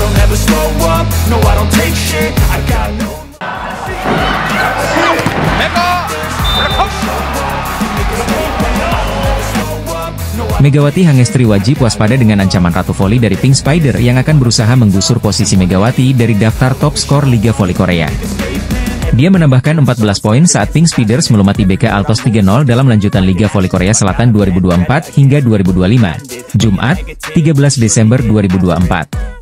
don't ever slow up, no I don't take shit, I got no. Megawati Hangestri wajib waspada dengan ancaman Ratu Voli dari Pink Spider yang akan berusaha menggusur posisi Megawati dari daftar top skor Liga Voli Korea. Dia menambahkan 14 poin saat Pink Spiders melumati BK Altos 3-0 dalam lanjutan Liga Voli Korea Selatan 2024 hingga 2025, Jumat, 13 Desember 2024.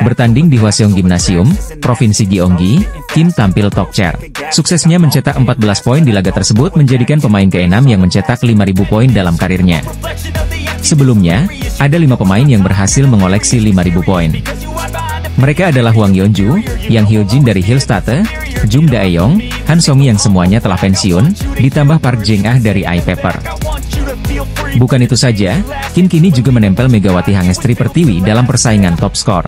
Bertanding di Hwaseong Gymnasium, Provinsi Gyeonggi, Kim tampil top chair. Suksesnya mencetak 14 poin di laga tersebut menjadikan pemain ke-6 yang mencetak 5.000 poin dalam karirnya. Sebelumnya, ada 5 pemain yang berhasil mengoleksi 5.000 poin. Mereka adalah Hwang Yeonju, Yang Hyojin dari Hillstate, Jung Daeyong, Han Songi yang semuanya telah pensiun, ditambah Park Jeng-ah dari iPaper. Bukan itu saja, Kim kini juga menempel Megawati Hangestri Pertiwi dalam persaingan top skor.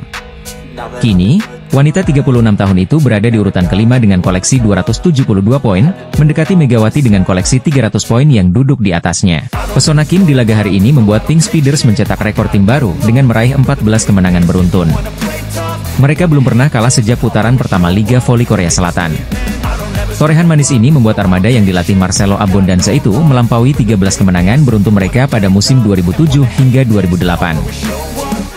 Kini, wanita 36 tahun itu berada di urutan kelima dengan koleksi 272 poin, mendekati Megawati dengan koleksi 300 poin yang duduk di atasnya. Pesona Kim di laga hari ini membuat Pink Spiders mencetak rekor tim baru dengan meraih 14 kemenangan beruntun. Mereka belum pernah kalah sejak putaran pertama Liga Voli Korea Selatan. Torehan manis ini membuat armada yang dilatih Marcelo Abondanza itu melampaui 13 kemenangan beruntun mereka pada musim 2007 hingga 2008.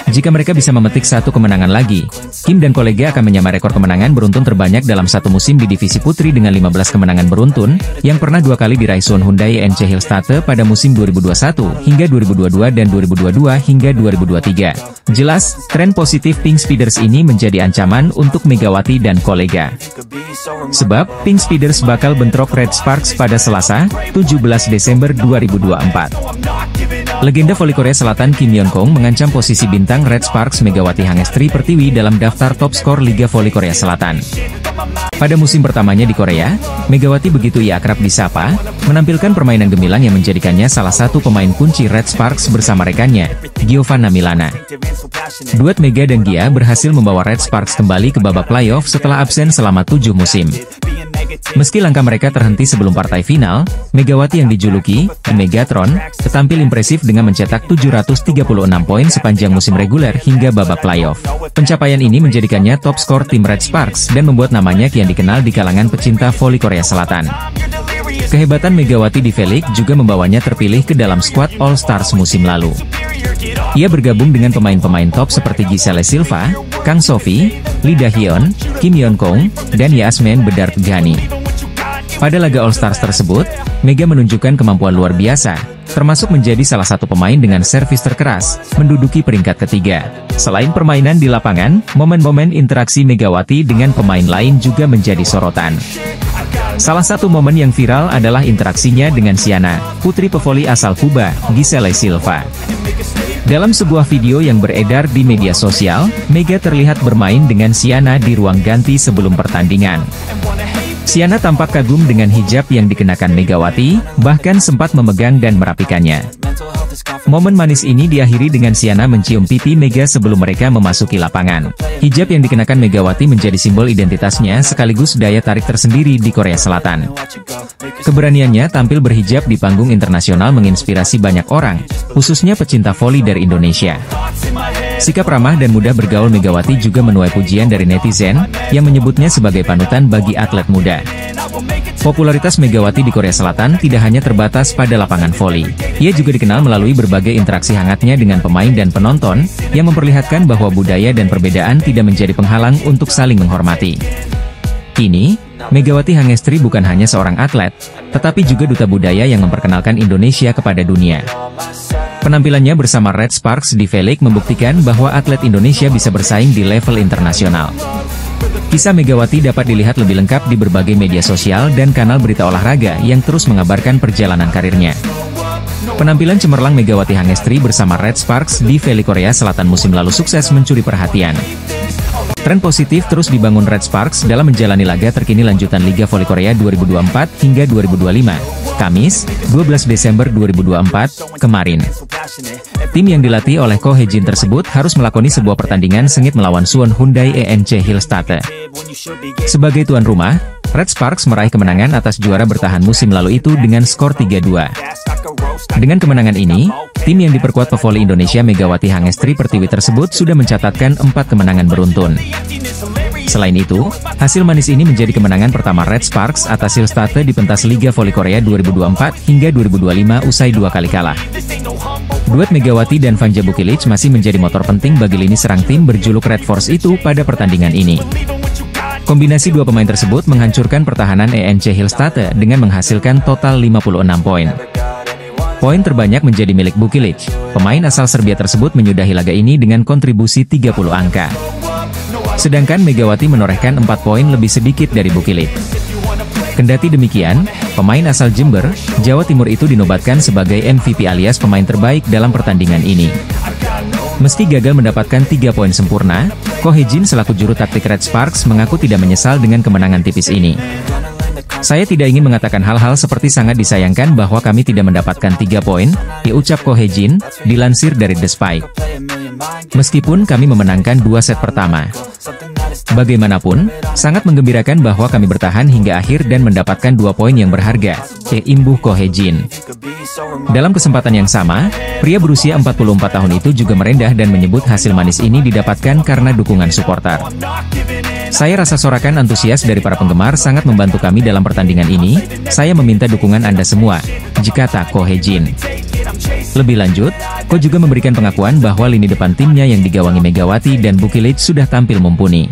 Jika mereka bisa memetik satu kemenangan lagi, Kim dan kolega akan menyamai rekor kemenangan beruntun terbanyak dalam satu musim di divisi putri dengan 15 kemenangan beruntun, yang pernah 2 kali diraih Suwon Hyundai NC Hillstate pada musim 2021 hingga 2022 dan 2022 hingga 2023. Jelas, tren positif Pink Spiders ini menjadi ancaman untuk Megawati dan kolega. Sebab, Pink Spiders bakal bentrok Red Sparks pada Selasa, 17 Desember 2024. Legenda voli Korea Selatan Kim Yeon-kong mengancam posisi bintang Red Sparks Megawati Hangestri Pertiwi dalam daftar top skor Liga Voli Korea Selatan. Pada musim pertamanya di Korea, Megawati begitu ia akrab disapa, menampilkan permainan gemilang yang menjadikannya salah satu pemain kunci Red Sparks bersama rekannya, Giovanna Milana. Duet Mega dan Gia berhasil membawa Red Sparks kembali ke babak playoff setelah absen selama 7 musim. Meski langkah mereka terhenti sebelum partai final, Megawati yang dijuluki Megatron tampil impresif dengan mencetak 736 poin sepanjang musim reguler hingga babak playoff. Pencapaian ini menjadikannya top skor tim Red Sparks dan membuat namanya kian dikenal di kalangan pecinta voli Korea Selatan. Kehebatan Megawati di V-League juga membawanya terpilih ke dalam skuad All Stars musim lalu. Ia bergabung dengan pemain-pemain top seperti Giselle Silva, Kang Sophie, Lee Da-hyun, Kim Yeon-kong, dan Yasmin Bedard Ghani. Pada laga All Stars tersebut, Mega menunjukkan kemampuan luar biasa, termasuk menjadi salah satu pemain dengan servis terkeras, menduduki peringkat ketiga. Selain permainan di lapangan, momen-momen interaksi Megawati dengan pemain lain juga menjadi sorotan. Salah satu momen yang viral adalah interaksinya dengan Siana, putri pevoli asal Kuba, Giselle Silva. Dalam sebuah video yang beredar di media sosial, Mega terlihat bermain dengan Siana di ruang ganti sebelum pertandingan. Siana tampak kagum dengan hijab yang dikenakan Megawati, bahkan sempat memegang dan merapikannya. Momen manis ini diakhiri dengan Siana mencium pipi Mega sebelum mereka memasuki lapangan. Hijab yang dikenakan Megawati menjadi simbol identitasnya sekaligus daya tarik tersendiri di Korea Selatan. Keberaniannya tampil berhijab di panggung internasional menginspirasi banyak orang, khususnya pecinta voli dari Indonesia. Sikap ramah dan mudah bergaul Megawati juga menuai pujian dari netizen, yang menyebutnya sebagai panutan bagi atlet muda. Popularitas Megawati di Korea Selatan tidak hanya terbatas pada lapangan voli. Ia juga dikenal melalui berbagai interaksi hangatnya dengan pemain dan penonton, yang memperlihatkan bahwa budaya dan perbedaan tidak menjadi penghalang untuk saling menghormati. Kini, Megawati Hangestri bukan hanya seorang atlet, tetapi juga duta budaya yang memperkenalkan Indonesia kepada dunia. Penampilannya bersama Red Sparks di V-League membuktikan bahwa atlet Indonesia bisa bersaing di level internasional. Kisah Megawati dapat dilihat lebih lengkap di berbagai media sosial dan kanal berita olahraga yang terus mengabarkan perjalanan karirnya. Penampilan cemerlang Megawati Hangestri bersama Red Sparks di V-League Korea Selatan musim lalu sukses mencuri perhatian. Tren positif terus dibangun Red Sparks dalam menjalani laga terkini lanjutan Liga Voli Korea 2024 hingga 2025, Kamis, 12 Desember 2024, kemarin. Tim yang dilatih oleh Ko Hye-jin tersebut harus melakoni sebuah pertandingan sengit melawan Suwon Hyundai ENC Hillstate. Sebagai tuan rumah, Red Sparks meraih kemenangan atas juara bertahan musim lalu itu dengan skor 3-2. Dengan kemenangan ini, tim yang diperkuat pevoli Indonesia Megawati Hangestri Pertiwi tersebut sudah mencatatkan 4 kemenangan beruntun. Selain itu, hasil manis ini menjadi kemenangan pertama Red Sparks atas Hillstate di pentas Liga Voli Korea 2024 hingga 2025 usai 2 kali kalah. Duet Megawati dan Vanja Bukilic masih menjadi motor penting bagi lini serang tim berjuluk Red Force itu pada pertandingan ini. Kombinasi dua pemain tersebut menghancurkan pertahanan ENC Hillstate dengan menghasilkan total 56 poin. Poin terbanyak menjadi milik Bukilic. Pemain asal Serbia tersebut menyudahi laga ini dengan kontribusi 30 angka. Sedangkan Megawati menorehkan 4 poin lebih sedikit dari Bukilic. Kendati demikian, pemain asal Jember, Jawa Timur itu dinobatkan sebagai MVP alias pemain terbaik dalam pertandingan ini. Meski gagal mendapatkan 3 poin sempurna, Ko Hye-jin selaku juru taktik Red Sparks mengaku tidak menyesal dengan kemenangan tipis ini. Saya tidak ingin mengatakan hal-hal seperti sangat disayangkan bahwa kami tidak mendapatkan 3 poin, ucap Ko Hye-jin, dilansir dari The Spike. Meskipun kami memenangkan 2 set pertama. Bagaimanapun, sangat menggembirakan bahwa kami bertahan hingga akhir dan mendapatkan 2 poin yang berharga, imbuh Ko Hye-jin. Dalam kesempatan yang sama, pria berusia 44 tahun itu juga merendah dan menyebut hasil manis ini didapatkan karena dukungan supporter. Saya rasa sorakan antusias dari para penggemar sangat membantu kami dalam pertandingan ini, saya meminta dukungan Anda semua, kata Ko Hye-jin. Lebih lanjut, Ko juga memberikan pengakuan bahwa lini depan timnya yang digawangi Megawati dan Bukilic sudah tampil mumpuni.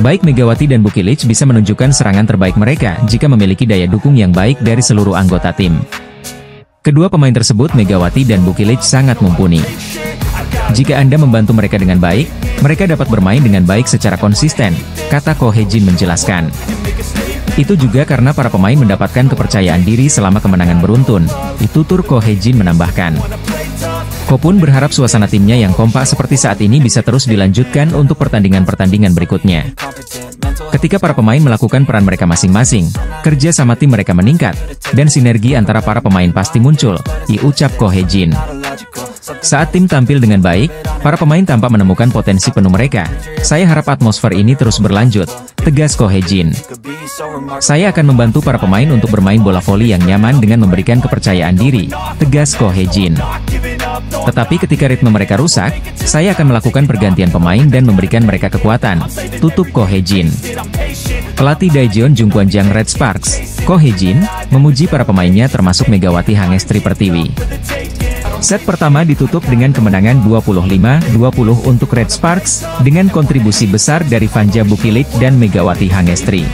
Baik Megawati dan Bukilic bisa menunjukkan serangan terbaik mereka jika memiliki daya dukung yang baik dari seluruh anggota tim. Kedua pemain tersebut Megawati dan Bukilic sangat mumpuni. Jika Anda membantu mereka dengan baik, mereka dapat bermain dengan baik secara konsisten, kata Ko Hye-jin menjelaskan. Itu juga karena para pemain mendapatkan kepercayaan diri selama kemenangan beruntun, tutur Ko Hye-jin menambahkan. Ko pun berharap suasana timnya yang kompak seperti saat ini bisa terus dilanjutkan untuk pertandingan-pertandingan berikutnya. Ketika para pemain melakukan peran mereka masing-masing, kerja sama tim mereka meningkat, dan sinergi antara para pemain pasti muncul, ucap Ko Hye-jin. Saat tim tampil dengan baik, para pemain tampak menemukan potensi penuh mereka. Saya harap atmosfer ini terus berlanjut, tegas Ko Hye-jin. Saya akan membantu para pemain untuk bermain bola voli yang nyaman dengan memberikan kepercayaan diri, tegas Ko Hye-jin. Tetapi ketika ritme mereka rusak, saya akan melakukan pergantian pemain dan memberikan mereka kekuatan, tutup Ko Hye-jin. Pelatih Daejeon Jungkwanjang Red Sparks, Ko Hye-jin, memuji para pemainnya termasuk Megawati Hangestri Pertiwi. Set pertama ditutup dengan kemenangan 25-20 untuk Red Sparks, dengan kontribusi besar dari Vanja Bukilic dan Megawati Hangestri.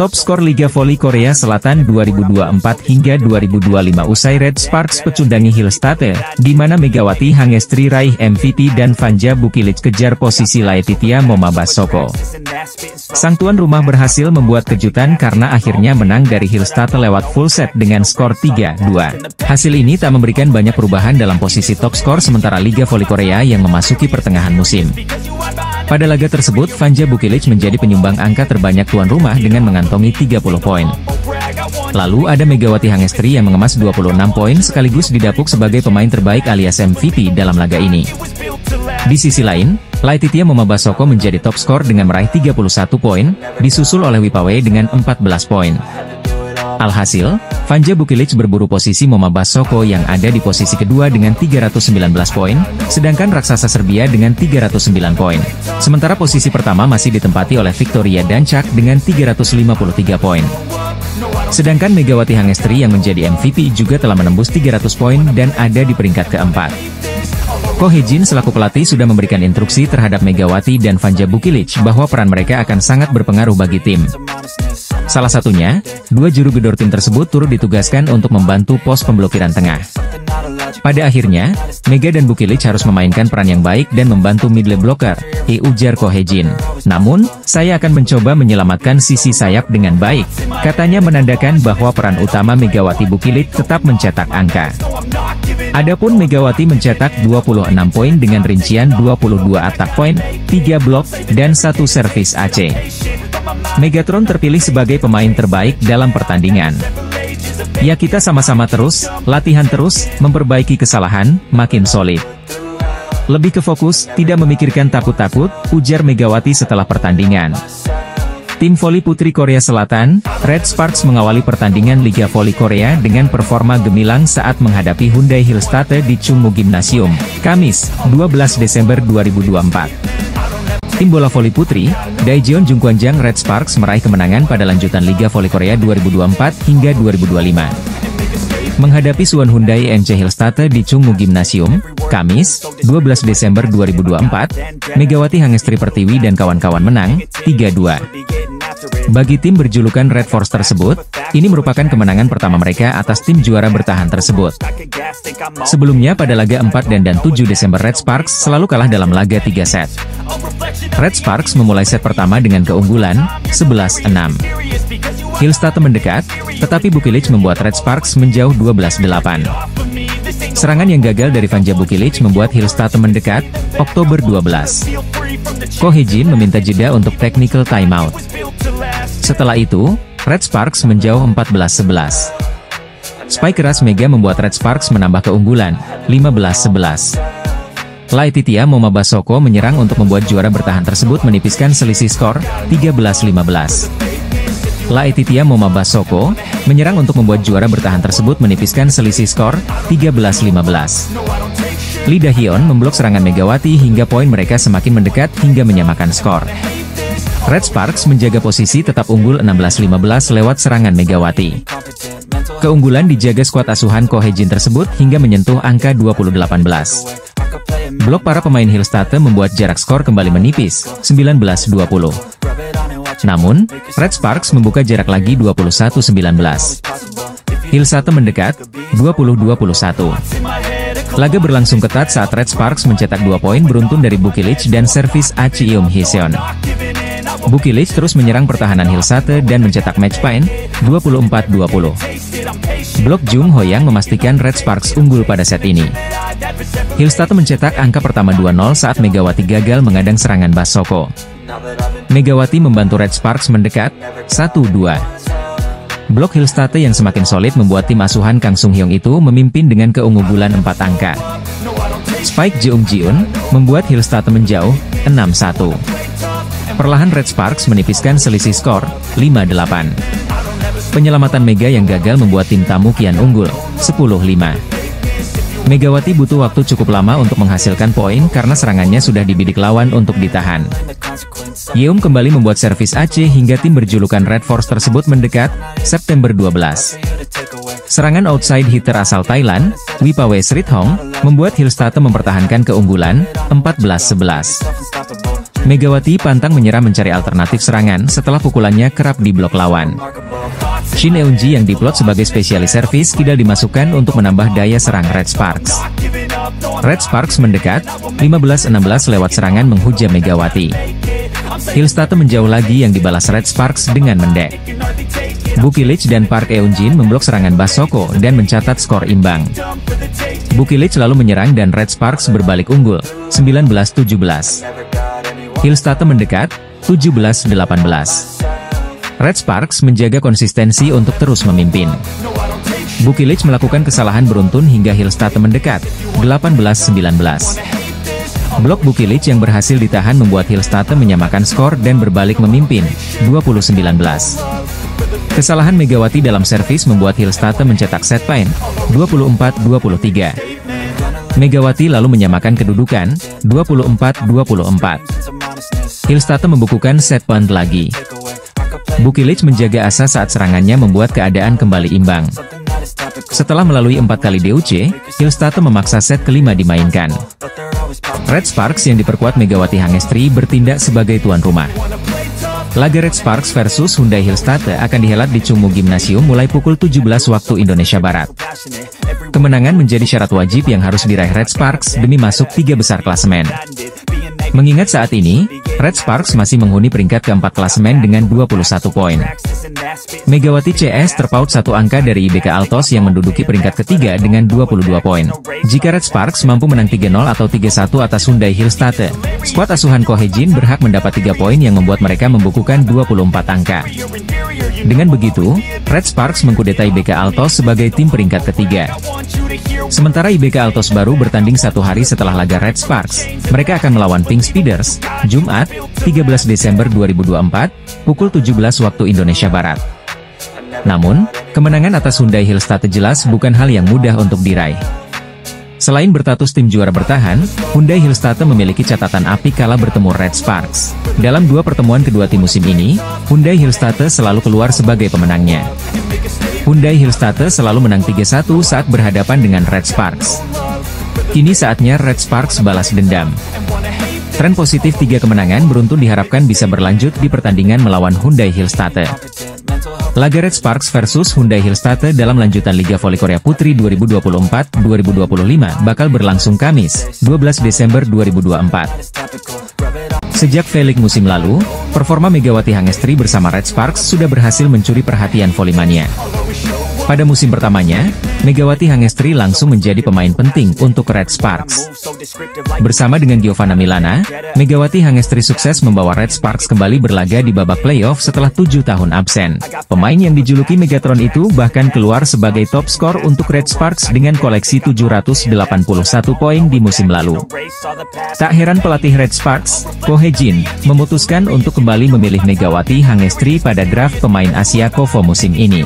Top skor Liga Voli Korea Selatan 2024 hingga 2025 usai Red Sparks pecundangi Hillstate, di mana Megawati Hangestri raih MVP dan Vanja Bukilic kejar posisi Laetitia Momabasoko. Sang tuan rumah berhasil membuat kejutan karena akhirnya menang dari Hillstate lewat full set dengan skor 3-2. Hasil ini tak memberikan banyak perubahan dalam posisi top skor sementara Liga Voli Korea yang memasuki pertengahan musim. Pada laga tersebut, Vanja Bukilic menjadi penyumbang angka terbanyak tuan rumah dengan mengantongi 30 poin. Lalu ada Megawati Hangestri yang mengemas 26 poin sekaligus didapuk sebagai pemain terbaik alias MVP dalam laga ini. Di sisi lain, Laetitia Momabasoko menjadi top skor dengan meraih 31 poin, disusul oleh Wipawe dengan 14 poin. Alhasil, Vanja Bukilic berburu posisi Momabasoko yang ada di posisi kedua dengan 319 poin, sedangkan raksasa Serbia dengan 309 poin. Sementara posisi pertama masih ditempati oleh Victoria Dancak dengan 353 poin. Sedangkan Megawati Hangestri yang menjadi MVP juga telah menembus 300 poin dan ada di peringkat keempat. Ko Hye-jin selaku pelatih sudah memberikan instruksi terhadap Megawati dan Vanja Bukilic bahwa peran mereka akan sangat berpengaruh bagi tim. Salah satunya, dua juru gedor tim tersebut turut ditugaskan untuk membantu pos pemblokiran tengah. Pada akhirnya, Mega dan Bukilic harus memainkan peran yang baik dan membantu middle blocker, ujar Ko Hye-jin. Namun, saya akan mencoba menyelamatkan sisi sayap dengan baik, katanya menandakan bahwa peran utama Megawati Bukilic tetap mencetak angka. Adapun Megawati mencetak 26 poin dengan rincian 22 attack point, 3 blok, dan 1 servis AC. Megatron terpilih sebagai pemain terbaik dalam pertandingan. Ya kita sama-sama terus, latihan terus, memperbaiki kesalahan, makin solid. Lebih ke fokus, tidak memikirkan takut-takut, ujar Megawati setelah pertandingan. Tim voli putri Korea Selatan, Red Sparks mengawali pertandingan Liga Voli Korea dengan performa gemilang saat menghadapi Hyundai Hillstatte di Chungmu Gymnasium, Kamis, 12 Desember 2024. Tim bola voli putri, Daejeon Jungkwanjang Red Sparks meraih kemenangan pada lanjutan Liga Voli Korea 2024 hingga 2025. Menghadapi Suwon Hyundai MC Hillstatte di Chungmu Gymnasium, Kamis, 12 Desember 2024, Megawati Hangestri Pertiwi dan kawan-kawan menang, 3-2. Bagi tim berjulukan Red Force tersebut, ini merupakan kemenangan pertama mereka atas tim juara bertahan tersebut. Sebelumnya pada laga 4 dan 7 Desember Red Sparks selalu kalah dalam laga 3 set. Red Sparks memulai set pertama dengan keunggulan, 11-6. Hillstatte mendekat, tetapi Bukilic membuat Red Sparks menjauh 12-8. Serangan yang gagal dari Vanja Bukilic membuat Hillstatte mendekat, Oktober 12. Ko Hye-jin meminta jeda untuk technical timeout. Setelah itu, Red Sparks menjauh 14-11. Spike keras Mega membuat Red Sparks menambah keunggulan, 15-11. Laetitia Momabasoko menyerang untuk membuat juara bertahan tersebut menipiskan selisih skor, 13-15. Laetitia Momabasoko menyerang untuk membuat juara bertahan tersebut menipiskan selisih skor, 13-15. Lee Da-hyun memblok serangan Megawati hingga poin mereka semakin mendekat hingga menyamakan skor. Red Sparks menjaga posisi tetap unggul 16-15 lewat serangan Megawati. Keunggulan dijaga skuad asuhan Ko Hye-jin tersebut hingga menyentuh angka 20-18. Blok para pemain Hillstatte membuat jarak skor kembali menipis, 19-20. Namun, Red Sparks membuka jarak lagi 21-19. Hillstatte mendekat, 20-21. Laga berlangsung ketat saat Red Sparks mencetak 2 poin beruntun dari Bukilic dan servis Achium Hyeseon. Bukilic terus menyerang pertahanan Hillstatte dan mencetak match point, 24-20. Blok Jung Ho-yang memastikan Red Sparks unggul pada set ini. Hillstatte mencetak angka pertama 2-0 saat Megawati gagal mengadang serangan Basoko. Megawati membantu Red Sparks mendekat, 1-2. Blok Hillstatte yang semakin solid membuat tim asuhan Kang Sung Hyung itu memimpin dengan keunggulan 4 angka. Spike Jeong Jiun membuat Hillstatte menjauh, 6-1. Perlahan Red Sparks menipiskan selisih skor, 5-8. Penyelamatan Mega yang gagal membuat tim tamu kian unggul, 10-5. Megawati butuh waktu cukup lama untuk menghasilkan poin karena serangannya sudah dibidik lawan untuk ditahan. Yeum kembali membuat servis Aceh hingga tim berjulukan Red Force tersebut mendekat, September 12. Serangan outside hitter asal Thailand, Wipawe Srithong, membuat Hillstatte mempertahankan keunggulan, 14-11. Megawati pantang menyerah mencari alternatif serangan setelah pukulannya kerap diblok lawan. Shin Eun-ji yang diplot sebagai spesialis servis kidal dimasukkan untuk menambah daya serang Red Sparks. Red Sparks mendekat, 15-16 lewat serangan menghujam Megawati. Hillstatte menjauh lagi yang dibalas Red Sparks dengan mendek. Bukilic dan Park Eun-jin memblok serangan Basoko dan mencatat skor imbang. Bukilic lalu menyerang dan Red Sparks berbalik unggul, 19-17. Hillstatte mendekat, 17-18. Red Sparks menjaga konsistensi untuk terus memimpin. Bukilic melakukan kesalahan beruntun hingga Hillstatte mendekat, 18-19. Blok Bukilic yang berhasil ditahan membuat Hillstatte menyamakan skor dan berbalik memimpin, 20-19. Kesalahan Megawati dalam servis membuat Hillstatte mencetak set point, 24-23. Megawati lalu menyamakan kedudukan, 24-24. Hillstatte membukukan set point lagi. Bukilic menjaga asa saat serangannya membuat keadaan kembali imbang. Setelah melalui 4 kali DUC, Hillstatte memaksa set kelima dimainkan. Red Sparks yang diperkuat Megawati Hangestri bertindak sebagai tuan rumah. Laga Red Sparks versus Hyundai Hillstatte akan dihelat di Chungmu Gymnasium mulai pukul 17 waktu Indonesia Barat. Kemenangan menjadi syarat wajib yang harus diraih Red Sparks demi masuk 3 besar klasemen. Mengingat saat ini, Red Sparks masih menghuni peringkat keempat klasemen dengan 21 poin. Megawati CS terpaut 1 angka dari IBK Altos yang menduduki peringkat ketiga dengan 22 poin. Jika Red Sparks mampu menang 3-0 atau 3-1 atas Hyundai Hillstatte, skuad asuhan Ko Hye-jin berhak mendapat 3 poin yang membuat mereka membukukan 24 angka. Dengan begitu, Red Sparks mengkudeta IBK Altos sebagai tim peringkat ketiga. Sementara IBK Altos baru bertanding satu hari setelah laga Red Sparks. Mereka akan melawan Pink Speeders, Jumat, 13 Desember 2024, pukul 17 waktu Indonesia Barat. Namun, kemenangan atas Hyundai Hillstate jelas bukan hal yang mudah untuk diraih. Selain berstatus tim juara bertahan, Hyundai Hillstate memiliki catatan apik kala bertemu Red Sparks. Dalam dua pertemuan kedua tim musim ini, Hyundai Hillstate selalu keluar sebagai pemenangnya. Hyundai Hillstate selalu menang 3-1 saat berhadapan dengan Red Sparks. Kini saatnya Red Sparks balas dendam. Tren positif 3 kemenangan beruntun diharapkan bisa berlanjut di pertandingan melawan Hyundai Hillstate. Laga Red Sparks versus Hyundai Hillstate dalam lanjutan Liga Voli Korea Putri 2024-2025 bakal berlangsung Kamis, 12 Desember 2024. Sejak V-League musim lalu, performa Megawati Hangestri bersama Red Sparks sudah berhasil mencuri perhatian volimania. Pada musim pertamanya, Megawati Hangestri langsung menjadi pemain penting untuk Red Sparks. Bersama dengan Giovanna Milana, Megawati Hangestri sukses membawa Red Sparks kembali berlaga di babak playoff setelah 7 tahun absen. Pemain yang dijuluki Megatron itu bahkan keluar sebagai top skor untuk Red Sparks dengan koleksi 781 poin di musim lalu. Tak heran pelatih Red Sparks, Ko Hye-jin, memutuskan untuk kembali memilih Megawati Hangestri pada draft pemain Asia KOFO musim ini.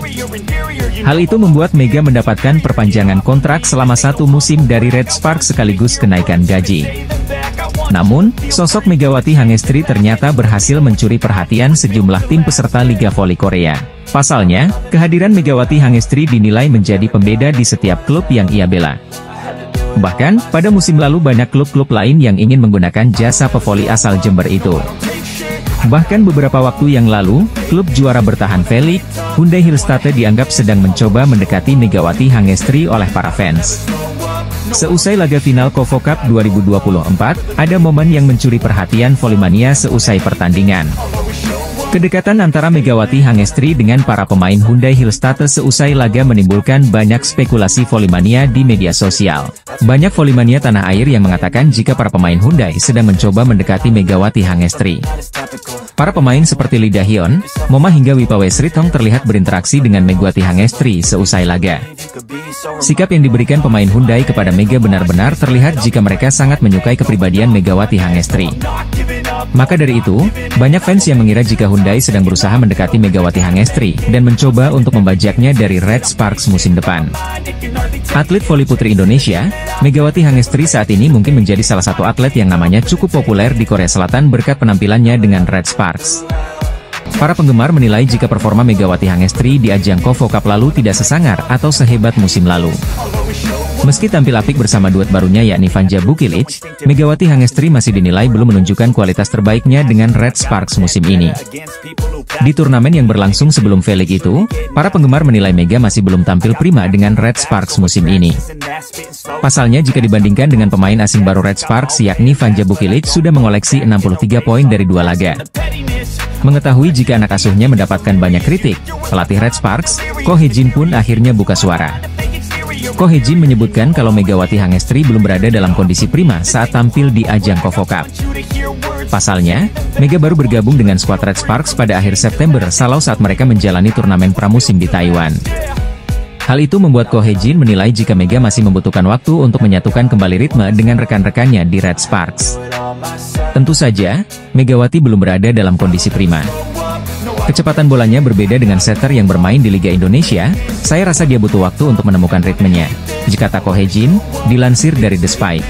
Hal itu membuat Mega mendapatkan perpanjangan kontrak selama 1 musim dari Red Sparks sekaligus kenaikan gaji. Namun, sosok Megawati Hangestri ternyata berhasil mencuri perhatian sejumlah tim peserta Liga Voli Korea. Pasalnya, kehadiran Megawati Hangestri dinilai menjadi pembeda di setiap klub yang ia bela. Bahkan, pada musim lalu banyak klub-klub lain yang ingin menggunakan jasa pevoli asal Jember itu. Bahkan beberapa waktu yang lalu, klub juara bertahan V-League, Hyundai Hillstate dianggap sedang mencoba mendekati Megawati Hangestri oleh para fans. Seusai laga final KOFO Cup 2024, ada momen yang mencuri perhatian volimania seusai pertandingan. Kedekatan antara Megawati Hangestri dengan para pemain Hyundai Hillstate seusai laga menimbulkan banyak spekulasi volimania di media sosial. Banyak volimania tanah air yang mengatakan jika para pemain Hyundai sedang mencoba mendekati Megawati Hangestri. Para pemain seperti Lee Da-hyun, Moma hingga Wipawe Sritong terlihat berinteraksi dengan Megawati Hangestri seusai laga. Sikap yang diberikan pemain Hyundai kepada Mega benar-benar terlihat jika mereka sangat menyukai kepribadian Megawati Hangestri. Maka dari itu, banyak fans yang mengira jika Hyundai sedang berusaha mendekati Megawati Hangestri dan mencoba untuk membajaknya dari Red Sparks musim depan. Atlet voli putri Indonesia, Megawati Hangestri saat ini mungkin menjadi salah satu atlet yang namanya cukup populer di Korea Selatan berkat penampilannya dengan Red Sparks. Para penggemar menilai jika performa Megawati Hangestri di ajang KOFO Cup lalu tidak sesangar atau sehebat musim lalu. Meski tampil apik bersama duet barunya yakni Vanja Bukilic, Megawati Hangestri masih dinilai belum menunjukkan kualitas terbaiknya dengan Red Sparks musim ini. Di turnamen yang berlangsung sebelum V-League itu, para penggemar menilai Mega masih belum tampil prima dengan Red Sparks musim ini. Pasalnya jika dibandingkan dengan pemain asing baru Red Sparks yakni Vanja Bukilic sudah mengoleksi 63 poin dari 2 laga. Mengetahui jika anak asuhnya mendapatkan banyak kritik, pelatih Red Sparks, Ko Hye-jin pun akhirnya buka suara. Ko Hye-jin menyebutkan kalau Megawati Hangestri belum berada dalam kondisi prima saat tampil di ajang KOFO Cup. Pasalnya, Mega baru bergabung dengan skuad Red Sparks pada akhir September salau saat mereka menjalani turnamen pramusim di Taiwan. Hal itu membuat Ko Hye-jin menilai jika Mega masih membutuhkan waktu untuk menyatukan kembali ritme dengan rekan-rekannya di Red Sparks. Tentu saja, Megawati belum berada dalam kondisi prima. Kecepatan bolanya berbeda dengan setter yang bermain di Liga Indonesia, saya rasa dia butuh waktu untuk menemukan ritmenya. Jika Ko Hye-jin, dilansir dari The Spike.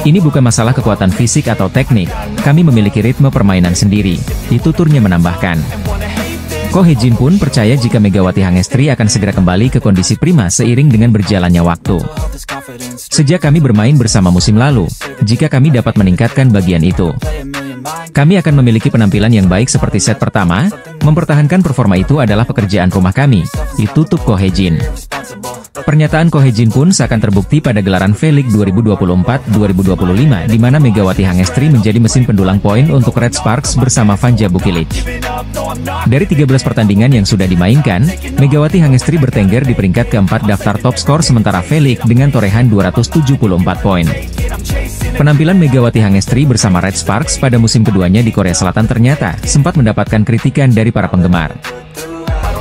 Ini bukan masalah kekuatan fisik atau teknik, kami memiliki ritme permainan sendiri, dituturnya menambahkan. Ko Hye-jin pun percaya jika Megawati Hangestri akan segera kembali ke kondisi prima seiring dengan berjalannya waktu. Sejak kami bermain bersama musim lalu, jika kami dapat meningkatkan bagian itu, kami akan memiliki penampilan yang baik seperti set pertama. Mempertahankan performa itu adalah pekerjaan rumah kami, ditutup Ko Hye-jin. Pernyataan Ko Hye-jin pun seakan terbukti pada gelaran V-League 2024-2025 di mana Megawati Hangestri menjadi mesin pendulang poin untuk Red Sparks bersama Vanja Bukilic. Dari 13 pertandingan yang sudah dimainkan, Megawati Hangestri bertengger di peringkat keempat daftar top skor sementara V-League dengan torehan 274 poin. Penampilan Megawati Hangestri bersama Red Sparks pada musim keduanya di Korea Selatan ternyata sempat mendapatkan kritikan dari para penggemar.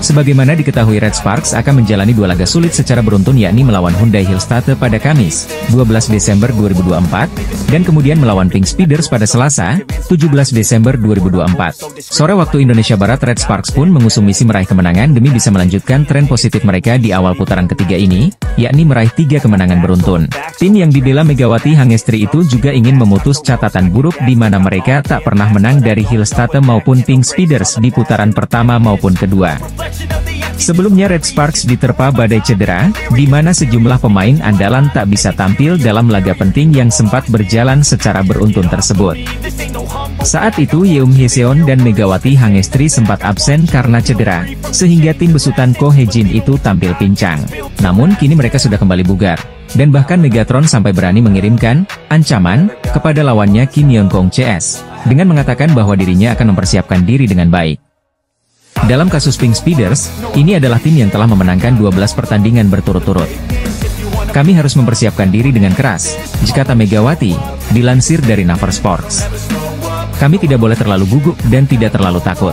Sebagaimana diketahui, Red Sparks akan menjalani 2 laga sulit secara beruntun, yakni melawan Hyundai Hillstatte pada Kamis, 12 Desember 2024, dan kemudian melawan Pink Speeders pada Selasa, 17 Desember 2024. Sore waktu Indonesia Barat, Red Sparks pun mengusung misi meraih kemenangan demi bisa melanjutkan tren positif mereka di awal putaran ketiga ini, yakni meraih 3 kemenangan beruntun. Tim yang dibela Megawati Hangestri itu juga ingin memutus catatan buruk di mana mereka tak pernah menang dari Hillstatte maupun Pink Speeders di putaran pertama maupun kedua. Sebelumnya Red Sparks diterpa badai cedera, di mana sejumlah pemain andalan tak bisa tampil dalam laga penting yang sempat berjalan secara beruntun tersebut. Saat itu Yeom Hyeseon dan Megawati Hangestri sempat absen karena cedera, sehingga tim besutan Ko Hye-jin itu tampil pincang. Namun kini mereka sudah kembali bugar, dan bahkan Megatron sampai berani mengirimkan ancaman kepada lawannya Kim Yeong-kong CS, dengan mengatakan bahwa dirinya akan mempersiapkan diri dengan baik. Dalam kasus Pink Speeders, ini adalah tim yang telah memenangkan 12 pertandingan berturut-turut. Kami harus mempersiapkan diri dengan keras, kata Megawati, dilansir dari Naver Sports. Kami tidak boleh terlalu gugup dan tidak terlalu takut.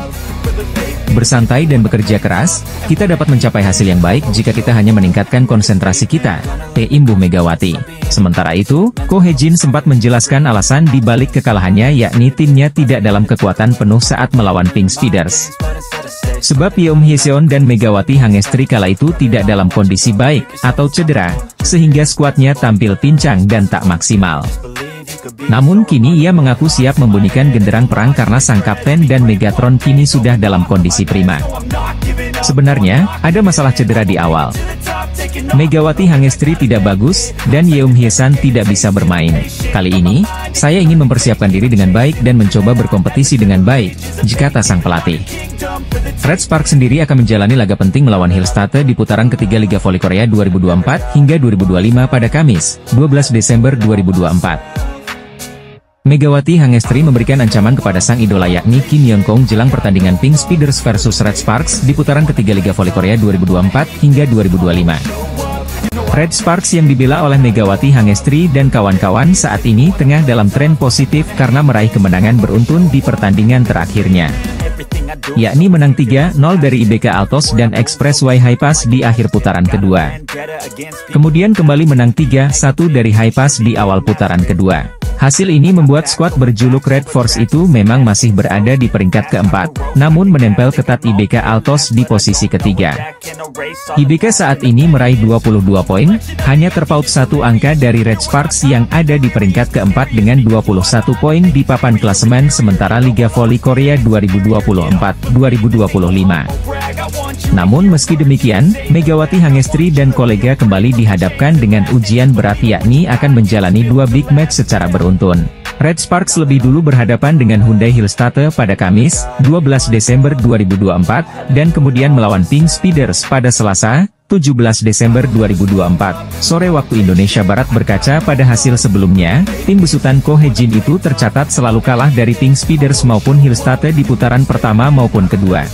Bersantai dan bekerja keras, kita dapat mencapai hasil yang baik jika kita hanya meningkatkan konsentrasi kita, imbuh Megawati. Sementara itu, Ko Hye-jin sempat menjelaskan alasan di balik kekalahannya, yakni timnya tidak dalam kekuatan penuh saat melawan Pink Speeders. Sebab Yeom Hyeseon dan Megawati Hangestri kala itu tidak dalam kondisi baik, atau cedera, sehingga skuadnya tampil pincang dan tak maksimal. Namun kini ia mengaku siap membunyikan genderang perang karena sang kapten dan Megatron kini sudah dalam kondisi prima. Sebenarnya, ada masalah cedera di awal. Megawati Hangestri tidak bagus, dan Yeom Hyeseon tidak bisa bermain. Kali ini, saya ingin mempersiapkan diri dengan baik dan mencoba berkompetisi dengan baik, kata sang pelatih. Red Sparks sendiri akan menjalani laga penting melawan Hillstatte di putaran ketiga Liga Voli Korea 2024 hingga 2025 pada Kamis, 12 Desember 2024. Megawati Hangestri memberikan ancaman kepada sang idola yakni Kim Yeong-kong jelang pertandingan Pink Speeders versus Red Sparks di putaran ketiga Liga Voli Korea 2024 hingga 2025. Red Sparks yang dibela oleh Megawati Hangestri dan kawan-kawan saat ini tengah dalam tren positif karena meraih kemenangan beruntun di pertandingan terakhirnya, yakni menang 3-0 dari IBK Altos dan Expressway Highpass di akhir putaran kedua. Kemudian kembali menang 3-1 dari Highpass di awal putaran kedua. Hasil ini membuat skuad berjuluk Red Force itu memang masih berada di peringkat keempat, namun menempel ketat IBK Altos di posisi ketiga. IBK saat ini meraih 22 poin, hanya terpaut 1 angka dari Red Sparks yang ada di peringkat keempat dengan 21 poin di papan klasemen sementara Liga Voli Korea 2024-2025. Namun meski demikian, Megawati Hangestri dan kolega kembali dihadapkan dengan ujian berat yakni akan menjalani 2 big match secara beruntun. Red Sparks lebih dulu berhadapan dengan Hyundai Hillstatte pada Kamis, 12 Desember 2024, dan kemudian melawan Pink Speeders pada Selasa, 17 Desember 2024, sore waktu Indonesia Barat. Berkaca pada hasil sebelumnya, tim besutan Ko Hye-jin itu tercatat selalu kalah dari Pink Speeders maupun Hillstatte di putaran pertama maupun kedua.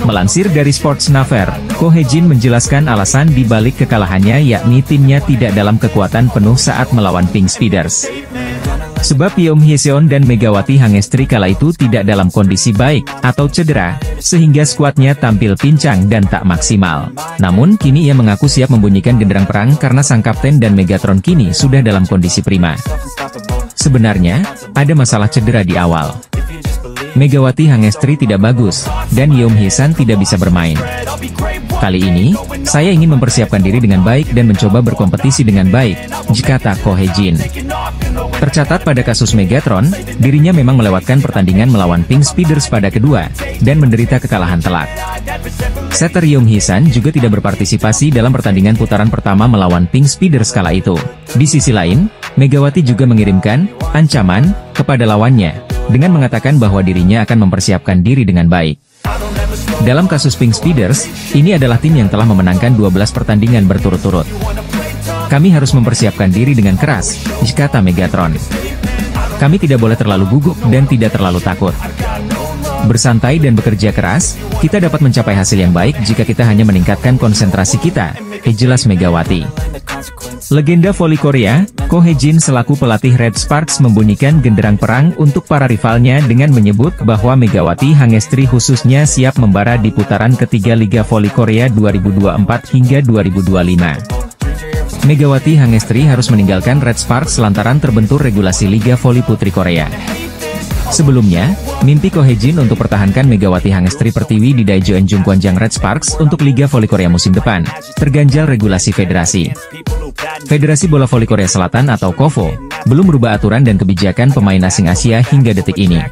Melansir dari Sports Naver, Ko Hye-jin menjelaskan alasan di balik kekalahannya yakni timnya tidak dalam kekuatan penuh saat melawan Pink Speeders. Sebab Yeom Hyeseon dan Megawati Hangestri kala itu tidak dalam kondisi baik, atau cedera, sehingga skuadnya tampil pincang dan tak maksimal. Namun kini ia mengaku siap membunyikan genderang perang karena sang kapten dan Megatron kini sudah dalam kondisi prima. Sebenarnya, ada masalah cedera di awal. Megawati Hangestri tidak bagus, dan Yeom Hyeseon tidak bisa bermain. Kali ini, saya ingin mempersiapkan diri dengan baik dan mencoba berkompetisi dengan baik, kata Ko Hye-jin. Tercatat pada kasus Megatron, dirinya memang melewatkan pertandingan melawan Pink Speeders pada kedua, dan menderita kekalahan telak. Setter Yeom Hyeseon juga tidak berpartisipasi dalam pertandingan putaran pertama melawan Pink Speeders kala itu. Di sisi lain, Megawati juga mengirimkan ancaman kepada lawannya, dengan mengatakan bahwa dirinya akan mempersiapkan diri dengan baik. Dalam kasus Pink Speeders, ini adalah tim yang telah memenangkan 12 pertandingan berturut-turut. Kami harus mempersiapkan diri dengan keras, kata Megatron. Kami tidak boleh terlalu gugup dan tidak terlalu takut. Bersantai dan bekerja keras, kita dapat mencapai hasil yang baik jika kita hanya meningkatkan konsentrasi kita, jelas Megawati. Legenda voli Korea, Ko Hye-jin selaku pelatih Red Sparks membunyikan genderang perang untuk para rivalnya dengan menyebut bahwa Megawati Hangestri khususnya siap membara di putaran ketiga Liga Voli Korea 2024 hingga 2025. Megawati Hangestri harus meninggalkan Red Sparks lantaran terbentur regulasi Liga Voli Putri Korea. Sebelumnya, mimpi Ko Hye-jin untuk pertahankan Megawati Hangestri Pertiwi di Daejeon Jungkwanjang Red Sparks untuk Liga Voli Korea musim depan, terganjal regulasi federasi. Federasi Bola Voli Korea Selatan atau KOVO, belum merubah aturan dan kebijakan pemain asing Asia hingga detik ini.